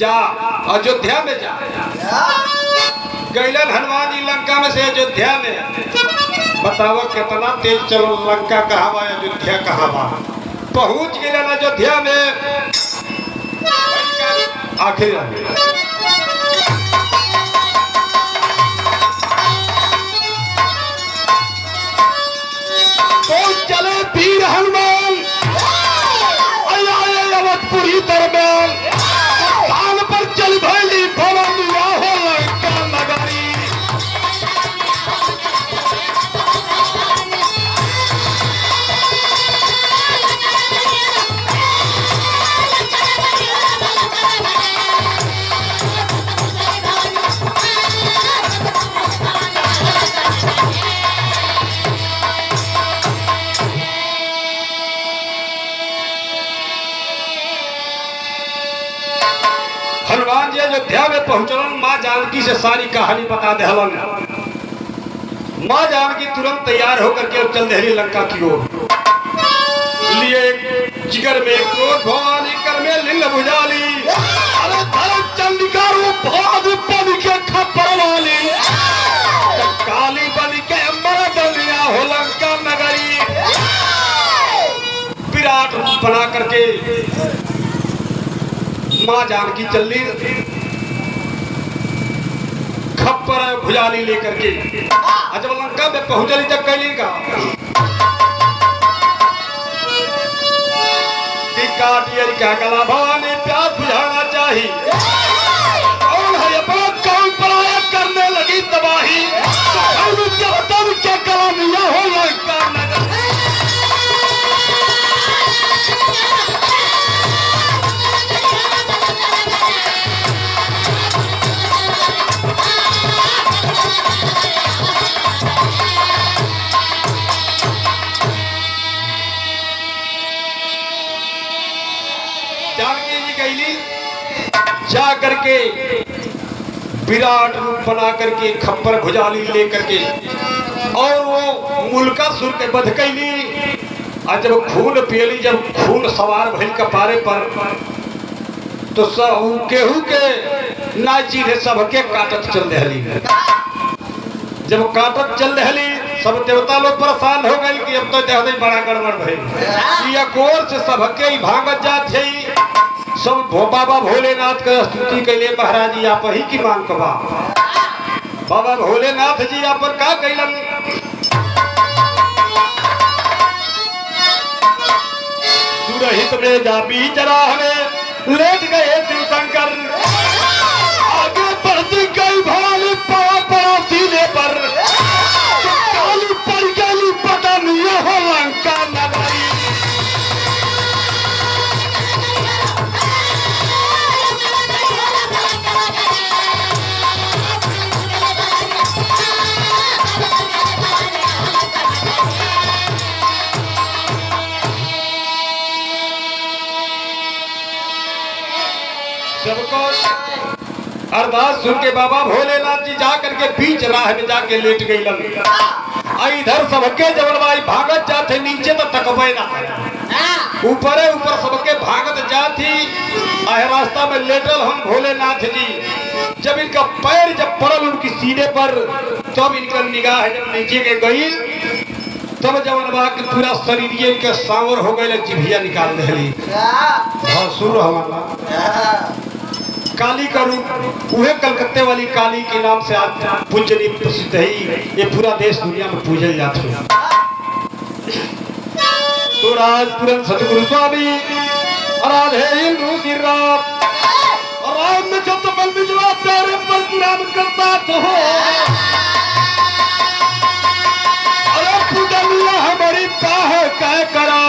जा अयोध्या में जा। गैलन हनुमान जी लंका में से अयोध्या में। बताओ कितना तेज चलो, लंका कहाँ बा अयोध्या कहाँ बा। पहुंच गए अयोध्या में। आखिर तो चले वीर हनुमान अवधपुरी दरम्यान स्थान पर चल भैली भवन हो लंका नगरी। हनुमान जी अयोध्या में पहुंचलन। माँ जानकी से सारी कहानी बता दहलन। माँ जानकी तुरंत तैयार होकर के चल दहली लंका की ओर। लिए जिगर में क्रोध भवानी कर में लिंग भुजाली। अरे धर्म चंडिका रूप भाग बन के खप्पर वाली। काली बन के मरदनिया हो लंका नगरी। विराट रूप बना करके माँ जानकी चली खप्पर भुजाली लेकर के। जब लंका में पहुंचली जब कैली का काटियर क्या गला भवानी प्यास बुझाना चाहिए। कौन है कौन पराया करने लगी तबाही। तो क्या गला मिला हो लंका नगर। जानकी जी गईली जा करके विराट रूप बना करके खप्पर भुजाली लेकर के और वो मुल्कासुर के वध कैली। और जब खून पियली, जब खून सवार भइल कपारे पर, तो सब केहू के ना चीरे सबके काटत चल रही। जब काटत चल रही सब देवता लोग परेशान हो गए कि अब तो देह बड़ा गड़बड़ भइल। ये कोर से सबके ही भागत जात है। सब बाबा भोलेनाथ का स्तुति कैले। महाराज जी आप ही की मांग कबा। बाबा भोलेनाथ जी आप पर का कैलन। सुरहित में जा बीच राह में लेट गए शिव शंकर। आगे बढ़ती गई भवानी पड़ा सीने पर। काली पड़ गई पता नहीं हो लंका नगरी। सबको अरदास सुन के बाबा भोलेनाथ जी जाकर के बीच राह में जाके लेट गई। इधर सबके जबलवाई भागत जाते नीचे तो तकबे ना। ऊपरे ऊपर सबके भागत जाती। रास्ता में लेटल हम भोलेनाथ जी। जब इनका पैर जब पड़ल उनकी सीने पर, तब इनका निगाह जब नीचे के गई, तब जब के पूरा शरीर के सांवर हो गए। जिभिया निकाल दहली। भसुर हमारा काली का रूप वह कलकत्ते वाली काली के नाम से आज पूजनी प्रसिद्ध है। ये पूरा देश दुनिया में पूजल जाते हैं। तो राज तुरंत सतगुरु स्वामी राधे हिंदू श्री राम में जब तो बल जवाब प्यारे पर प्रणाम करता तो हो। अरे पूजनिया हमारी काहे कह करा।